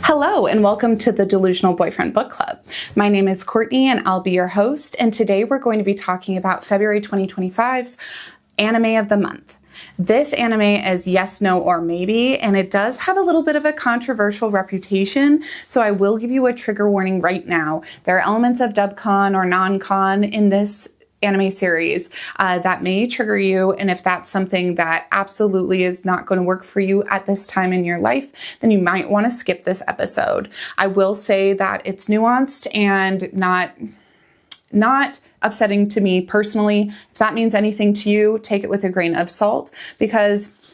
Hello and welcome to the Delusional Boyfriend Book Club. My name is Courtney and I'll be your host, and today we're going to be talking about February 2025's Anime of the Month. This anime is Yes, No, or Maybe, and it does have a little bit of a controversial reputation, so I will give you a trigger warning right now. There are elements of dubcon or non-con in this anime series that may trigger you, and if that's something that absolutely is not going to work for you at this time in your life, then you might want to skip this episode. I will say that it's nuanced and not upsetting to me personally. If that means anything to you, take it with a grain of salt, because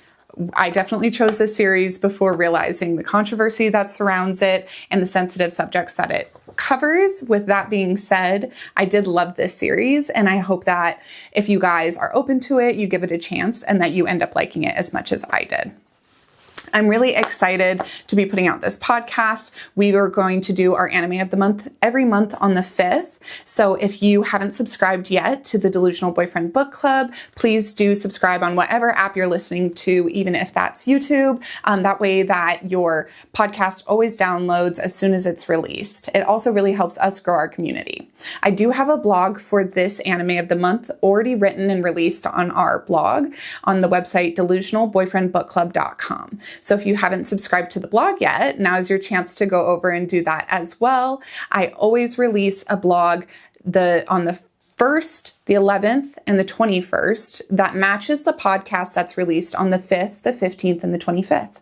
I definitely chose this series before realizing the controversy that surrounds it and the sensitive subjects that it covers. With that being said, I did love this series, and I hope that if you guys are open to it, you give it a chance and that you end up liking it as much as I did. I'm really excited to be putting out this podcast. We are going to do our Anime of the Month every month on the 5th. So if you haven't subscribed yet to the Delusional Boyfriend Book Club, please do subscribe on whatever app you're listening to, even if that's YouTube. That way that your podcast always downloads as soon as it's released. It also really helps us grow our community. I do have a blog for this Anime of the Month already written and released on our blog on the website delusionalboyfriendbookclub.com. So if you haven't subscribed to the blog yet, now is your chance to go over and do that as well. I always release a blog on the 1st, the 11th, and the 21st that matches the podcast that's released on the 5th, the 15th, and the 25th.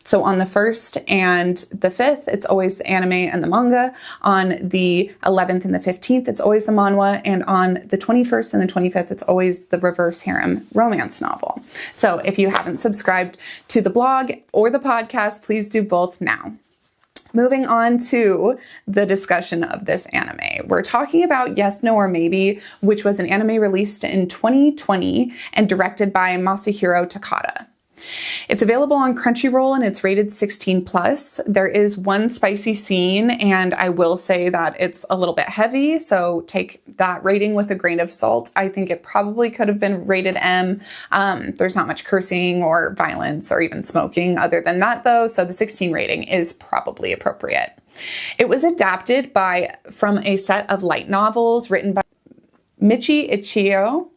So on the 1st and the 5th, it's always the anime and the manga. On the 11th and the 15th, it's always the manhwa. And on the 21st and the 25th, it's always the reverse harem romance novel. So if you haven't subscribed to the blog or the podcast, please do both now. Moving on to the discussion of this anime. We're talking about Yes, No, or Maybe, which was an anime released in 2020 and directed by Masahiro Takada. It's available on Crunchyroll and it's rated 16+. There is one spicy scene, and I will say that it's a little bit heavy, so take that rating with a grain of salt. I think it probably could have been rated M. There's not much cursing or violence or even smoking other than that, though, so the 16 rating is probably appropriate. It was adapted from a set of light novels written by Michi Ichio.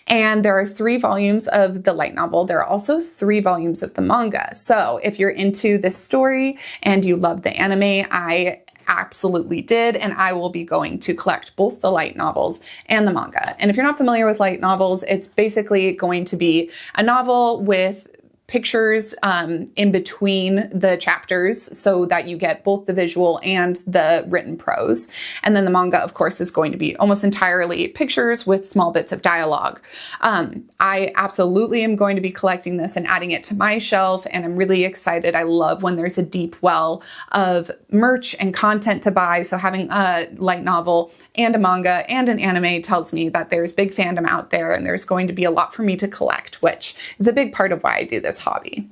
And there are 3 volumes of the light novel. There are also 3 volumes of the manga. So if you're into this story and you love the anime, I absolutely did, and I will be going to collect both the light novels and the manga. And if you're not familiar with light novels, it's basically going to be a novel with pictures in between the chapters so that you get both the visual and the written prose. And then the manga, of course, is going to be almost entirely pictures with small bits of dialogue. I absolutely am going to be collecting this and adding it to my shelf, and I'm really excited. I love when there's a deep well of merch and content to buy. So having a light novel and a manga and an anime tells me that there's big fandom out there and there's going to be a lot for me to collect, which is a big part of why I do this hobby.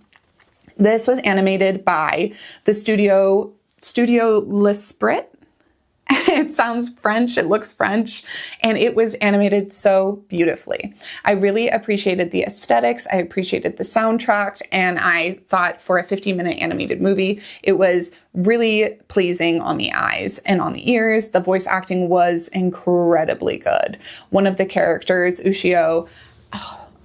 This was animated by the Studio L'Esprit. It sounds French, it looks French, and it was animated so beautifully. I really appreciated the aesthetics, I appreciated the soundtrack, and I thought for a 15-minute animated movie, it was really pleasing on the eyes and on the ears. The voice acting was incredibly good. One of the characters, Ushio,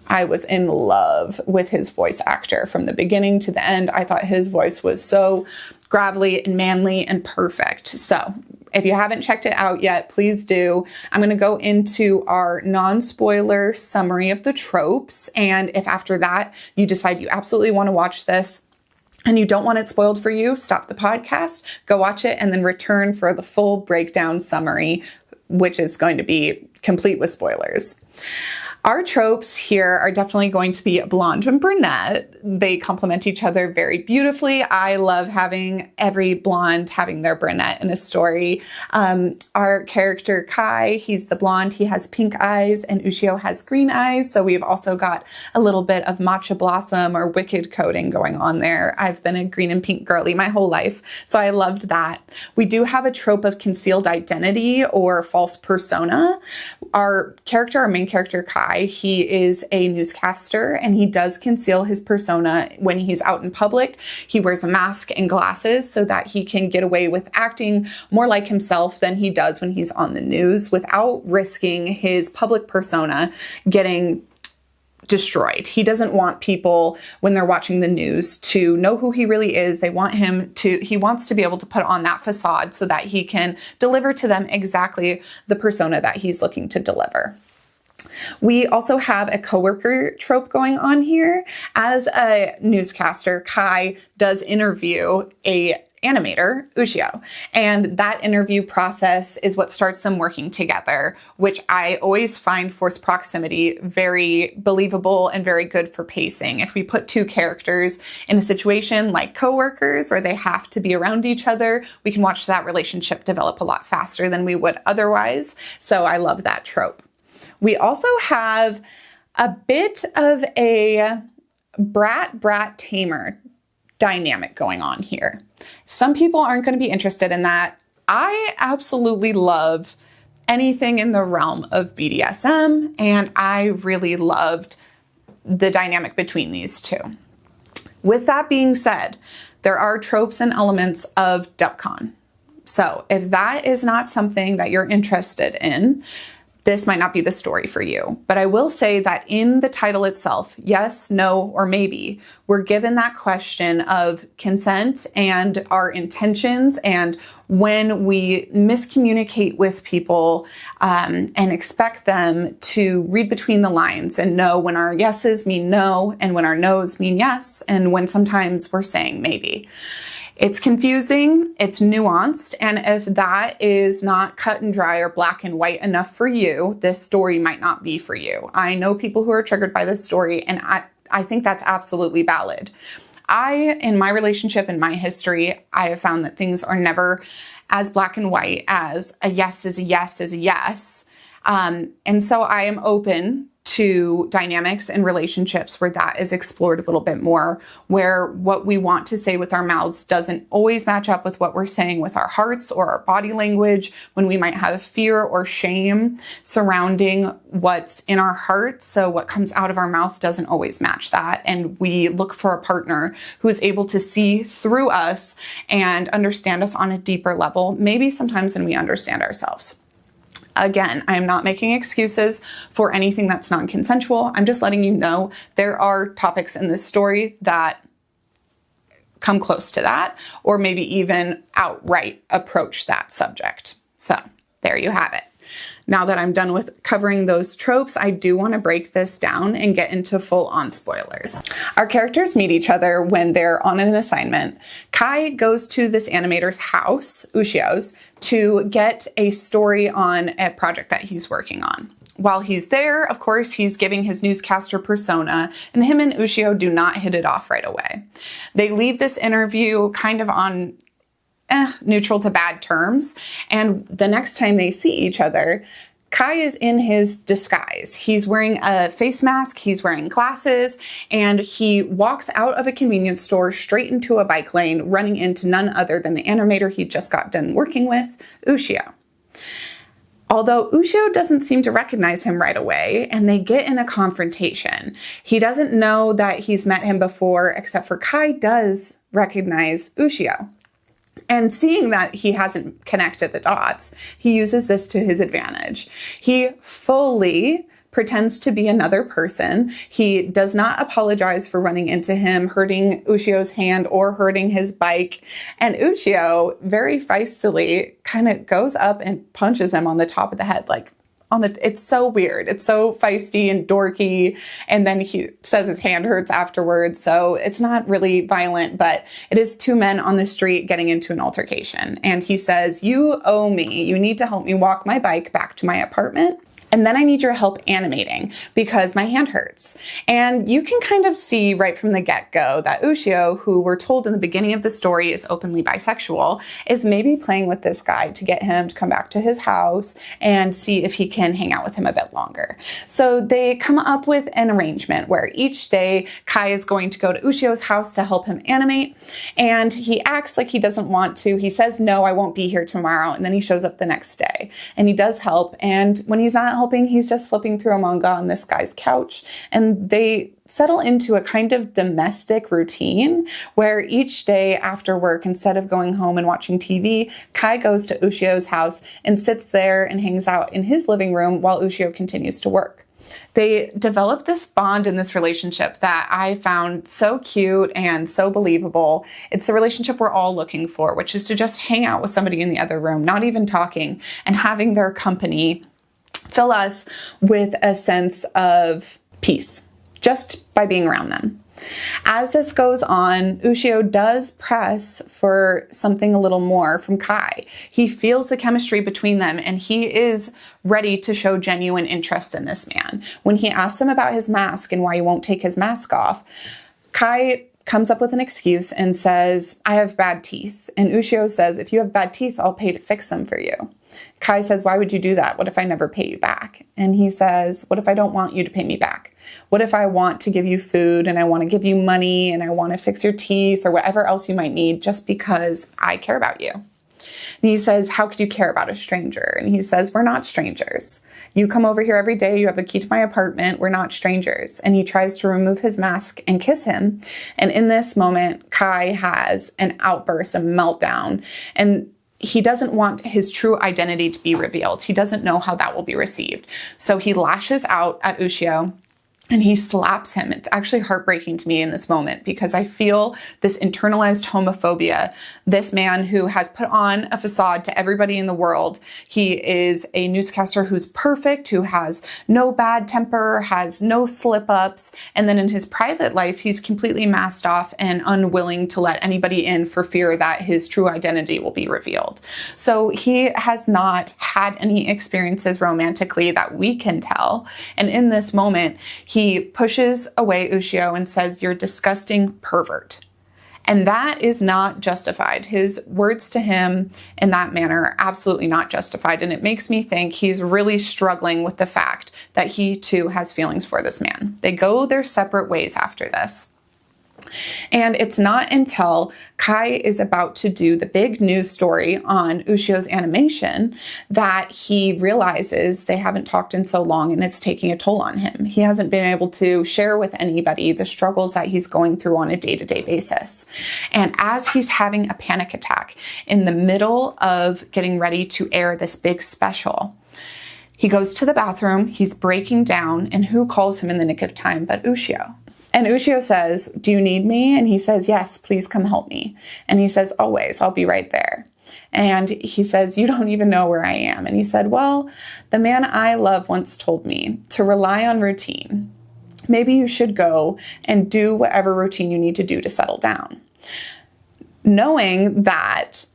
I was in love with his voice actor from the beginning to the end. I thought his voice was so gravelly and manly and perfect. So if you haven't checked it out yet, please do. I'm going to go into our non-spoiler summary of the tropes. And if after that you decide you absolutely want to watch this and you don't want it spoiled for you, stop the podcast, go watch it, and then return for the full breakdown summary, which is going to be complete with spoilers. Our tropes here are definitely going to be blonde and brunette. They complement each other very beautifully. I love having every blonde having their brunette in a story. Our character Kai, he's the blonde, he has pink eyes, and Ushio has green eyes. So we've also got a little bit of matcha blossom or wicked coding going on there. I've been a green and pink girly my whole life, so I loved that. We do have a trope of concealed identity or false persona. Our main character Kai, Kai. He is a newscaster and he does conceal his persona when he's out in public. He wears a mask and glasses so that he can get away with acting more like himself than he does when he's on the news without risking his public persona getting destroyed. He doesn't want people, when they're watching the news, to know who he really is. He wants to be able to put on that facade so that he can deliver to them exactly the persona that he's looking to deliver. We also have a coworker trope going on here. As a newscaster, Kai does interview a animator, Ushio, and that interview process is what starts them working together, which I always find forced proximity very believable and very good for pacing. If we put two characters in a situation like coworkers where they have to be around each other, we can watch that relationship develop a lot faster than we would otherwise. So I love that trope. We also have a bit of a brat tamer dynamic going on here. Some people aren't going to be interested in that. I absolutely love anything in the realm of BDSM, and I really loved the dynamic between these two. With that being said, there are tropes and elements of DupCon. So if that is not something that you're interested in, this might not be the story for you. But I will say that in the title itself, yes, no, or maybe, we're given that question of consent and our intentions, and when we miscommunicate with people and expect them to read between the lines and know when our yeses mean no and when our nos mean yes, and when sometimes we're saying maybe. It's confusing, it's nuanced, and if that is not cut and dry or black and white enough for you, this story might not be for you. I know people who are triggered by this story, and I think that's absolutely valid. In my relationship, in my history, I have found that things are never as black and white as a yes is a yes is a yes. And so I am open to dynamics and relationships where that is explored a little bit more, where what we want to say with our mouths doesn't always match up with what we're saying with our hearts or our body language, when we might have fear or shame surrounding what's in our hearts. So what comes out of our mouth doesn't always match that. And we look for a partner who is able to see through us and understand us on a deeper level, maybe sometimes than we understand ourselves. Again, I'm not making excuses for anything that's non-consensual. I'm just letting you know there are topics in this story that come close to that, or maybe even outright approach that subject. So there you have it. Now that I'm done with covering those tropes, I do want to break this down and get into full-on spoilers. Our characters meet each other when they're on an assignment. Kai goes to this animator's house, Ushio's, to get a story on a project that he's working on. While he's there, of course, he's giving his newscaster persona, and him and Ushio do not hit it off right away. They leave this interview kind of on neutral to bad terms. And the next time they see each other, Kai is in his disguise. He's wearing a face mask, he's wearing glasses, and he walks out of a convenience store straight into a bike lane, running into none other than the animator he just got done working with, Ushio. Although Ushio doesn't seem to recognize him right away, and they get in a confrontation. He doesn't know that he's met him before, except for Kai does recognize Ushio. And seeing that he hasn't connected the dots, he uses this to his advantage. He fully pretends to be another person. He does not apologize for running into him, hurting Ushio's hand or hurting his bike. And Ushio very feistily kind of goes up and punches him on the top of the head, it's so weird. It's so feisty and dorky. And then he says his hand hurts afterwards. So it's not really violent, but it is two men on the street getting into an altercation. And he says, "You owe me. You need to help me walk my bike back to my apartment. And then I need your help animating because my hand hurts." And you can kind of see right from the get-go that Ushio, who we're told in the beginning of the story is openly bisexual, is maybe playing with this guy to get him to come back to his house and see if he can hang out with him a bit longer. So they come up with an arrangement where each day Kai is going to go to Ushio's house to help him animate. And he acts like he doesn't want to. He says, "No, I won't be here tomorrow." And then he shows up the next day and he does help. And when he's not helping. He's just flipping through a manga on this guy's couch. And they settle into a kind of domestic routine where each day after work, instead of going home and watching TV, Kai goes to Ushio's house and sits there and hangs out in his living room while Ushio continues to work. They develop this bond in this relationship that I found so cute and so believable. It's the relationship we're all looking for, which is to just hang out with somebody in the other room, not even talking, and having their company fill us with a sense of peace just by being around them. As this goes on, Ushio does press for something a little more from Kai. He feels the chemistry between them, and he is ready to show genuine interest in this man. When he asks him about his mask and why he won't take his mask off, Kai comes up with an excuse and says, I have bad teeth. And Ushio says, if you have bad teeth, I'll pay to fix them for you. Kai says, why would you do that? What if I never pay you back? And he says, what if I don't want you to pay me back? What if I want to give you food and I want to give you money and I want to fix your teeth or whatever else you might need just because I care about you? And he says, how could you care about a stranger? And he says, we're not strangers. You come over here every day. You have a key to my apartment. We're not strangers. And he tries to remove his mask and kiss him. And in this moment, Kai has an outburst, a meltdown, and he doesn't want his true identity to be revealed. He doesn't know how that will be received. So he lashes out at Ushio and he slaps him. It's actually heartbreaking to me in this moment because I feel this internalized homophobia. This man who has put on a facade to everybody in the world. He is a newscaster who's perfect, who has no bad temper, has no slip-ups. And then in his private life, he's completely masked off and unwilling to let anybody in for fear that his true identity will be revealed. So he has not had any experiences romantically that we can tell. And in this moment, he pushes away Ushio and says, you're a disgusting pervert. And that is not justified. His words to him in that manner are absolutely not justified. And it makes me think he's really struggling with the fact that he too has feelings for this man. They go their separate ways after this. And it's not until Kai is about to do the big news story on Ushio's animation that he realizes they haven't talked in so long and it's taking a toll on him. He hasn't been able to share with anybody the struggles that he's going through on a day-to-day basis. And as he's having a panic attack in the middle of getting ready to air this big special, he goes to the bathroom, he's breaking down, and who calls him in the nick of time but Ushio? And Ushio says, do you need me? And he says, yes, please come help me. And he says, always, I'll be right there. And he says, you don't even know where I am. And he said, well, the man I love once told me to rely on routine. Maybe you should go and do whatever routine you need to do to settle down. Knowing that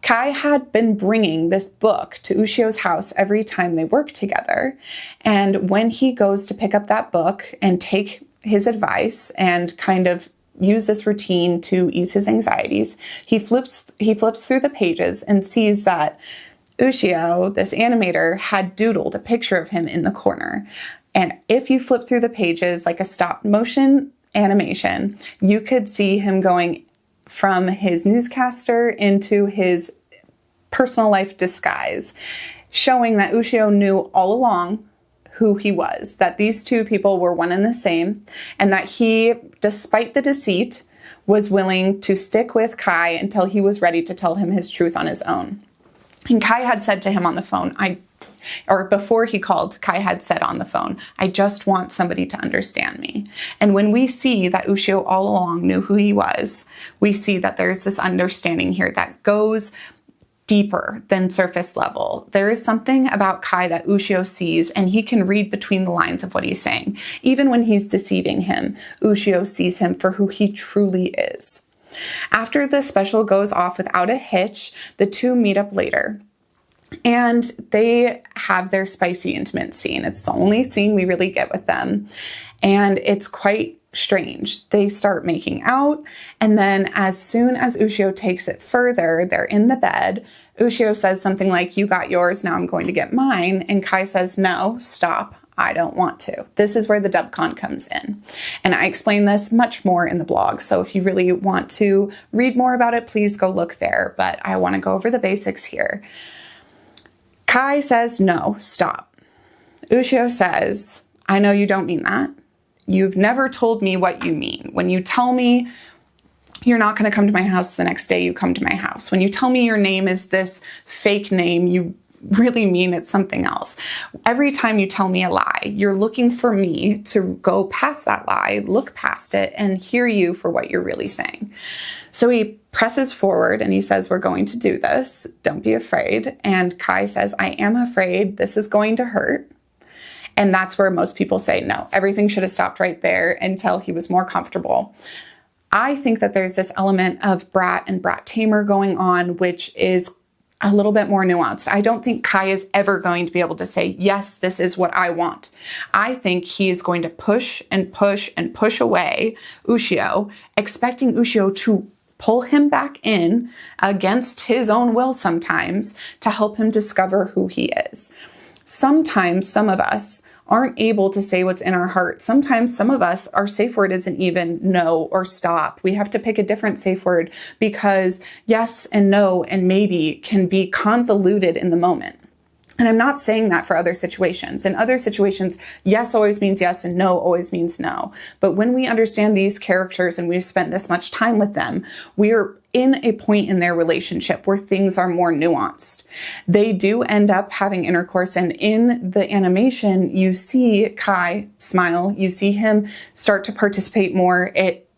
Kai had been bringing this book to Ushio's house every time they worked together. And when he goes to pick up that book and take his advice and kind of use this routine to ease his anxieties, he flips through the pages and sees that Ushio, this animator, had doodled a picture of him in the corner. And if you flip through the pages like a stop motion animation, you could see him going from his newscaster into his personal life disguise, showing that Ushio knew all along who he was, that these two people were one and the same, and that he, despite the deceit, was willing to stick with Kai until he was ready to tell him his truth on his own. And Kai had said to him on the phone, before he called, Kai had said on the phone, I just want somebody to understand me. And when we see that Ushio all along knew who he was, we see that there's this understanding here that goes deeper than surface level. There is something about Kai that Ushio sees, and he can read between the lines of what he's saying. Even when he's deceiving him, Ushio sees him for who he truly is. After the special goes off without a hitch, the two meet up later. And they have their spicy intimate scene. It's the only scene we really get with them. And it's quite strange. They start making out, and then as soon as Ushio takes it further, they're in the bed. Ushio says something like, you got yours, now I'm going to get mine. And Kai says, no, stop. I don't want to. This is where the dubcon comes in. And I explain this much more in the blog. So if you really want to read more about it, please go look there. But I want to go over the basics here. Kai says, no, stop. Ushio says, I know you don't mean that. You've never told me what you mean. When you tell me you're not going to come to my house the next day, you come to my house. When you tell me your name is this fake name, you really mean it's something else. Every time you tell me a lie, you're looking for me to go past that lie, look past it, and hear you for what you're really saying. So he presses forward and he says, we're going to do this. Don't be afraid. And Kai says, I am afraid. This is going to hurt. And that's where most people say, no, everything should have stopped right there until he was more comfortable. I think that there's this element of brat and brat tamer going on, which is a little bit more nuanced. I don't think Kai is ever going to be able to say, yes, this is what I want. I think he is going to push and push and push away Ushio, expecting Ushio to pull him back in against his own will sometimes to help him discover who he is. Sometimes some of us aren't able to say what's in our heart. Sometimes some of us, our safe word isn't even no or stop. We have to pick a different safe word because yes and no and maybe can be convoluted in the moment. And I'm not saying that for other situations. In other situations, yes always means yes and no always means no. But when we understand these characters and we've spent this much time with them, we're in a point in their relationship where things are more nuanced. They do end up having intercourse, and in the animation, you see Kai smile, you see him start to participate more. It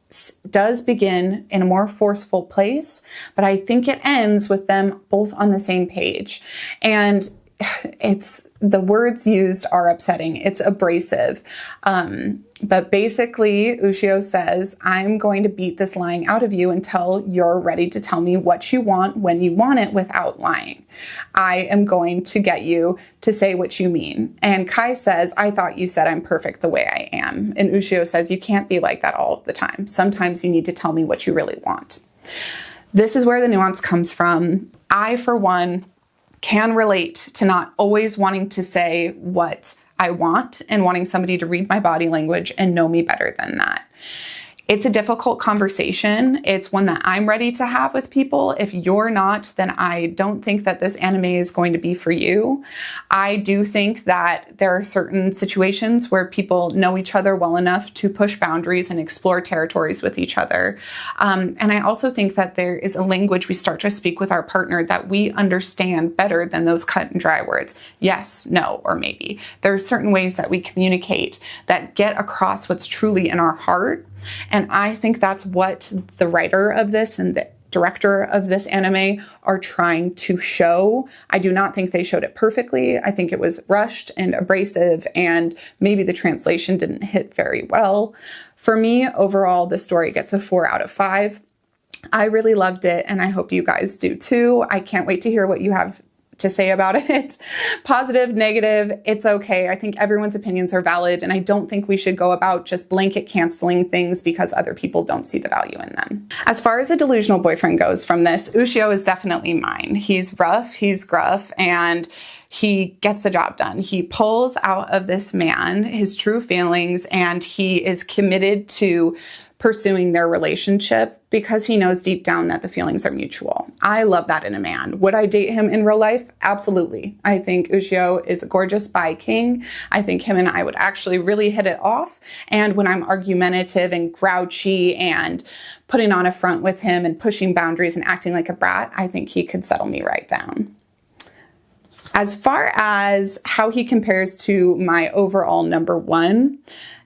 does begin in a more forceful place, but I think it ends with them both on the same page. And the words used are upsetting. It's abrasive. But basically, Ushio says, I'm going to beat this lying out of you until you're ready to tell me what you want when you want it without lying. I am going to get you to say what you mean. And Kai says, I thought you said I'm perfect the way I am. And Ushio says, you can't be like that all of the time. Sometimes you need to tell me what you really want. This is where the nuance comes from. I, for one, can relate to not always wanting to say what I want and wanting somebody to read my body language and know me better than that. It's a difficult conversation. It's one that I'm ready to have with people. If you're not, then I don't think that this anime is going to be for you. I do think that there are certain situations where people know each other well enough to push boundaries and explore territories with each other. And I also think that there is a language we start to speak with our partner that we understand better than those cut and dry words. Yes, no, or maybe. There are certain ways that we communicate that get across what's truly in our heart. And I think that's what the writer of this and the director of this anime are trying to show. I do not think they showed it perfectly. I think it was rushed and abrasive, and maybe the translation didn't hit very well. For me, overall, the story gets a 4 out of 5. I really loved it, and I hope you guys do too. I can't wait to hear what you have to say about it. Positive, negative, it's okay. I think everyone's opinions are valid, and I don't think we should go about just blanket canceling things because other people don't see the value in them. As far as a delusional boyfriend goes from this, Ushio is definitely mine. He's rough, he's gruff, and he gets the job done. He pulls out of this man his true feelings, and he is committed to pursuing their relationship because he knows deep down that the feelings are mutual. I love that in a man. Would I date him in real life? Absolutely. I think Ushio is a gorgeous spy king. I think him and I would actually really hit it off. And when I'm argumentative and grouchy and putting on a front with him and pushing boundaries and acting like a brat, I think he could settle me right down. As far as how he compares to my overall number one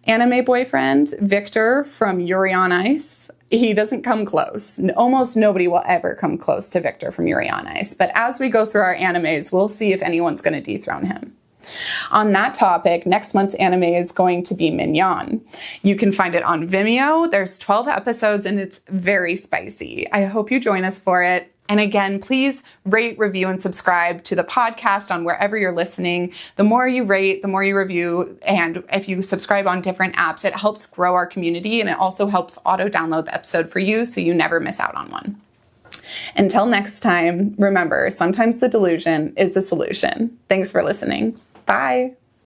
anime boyfriend, Victor from Yuri on Ice, he doesn't come close. Almost nobody will ever come close to Victor from Yuri on Ice. But as we go through our animes, we'll see if anyone's going to dethrone him. On that topic, next month's anime is going to be Mignon. You can find it on Vimeo. There's 12 episodes and it's very spicy. I hope you join us for it. And again, please rate, review, and subscribe to the podcast on wherever you're listening. The more you rate, the more you review, and if you subscribe on different apps, it helps grow our community, and it also helps auto-download the episode for you so you never miss out on one. Until next time, remember, sometimes the delusion is the solution. Thanks for listening. Bye.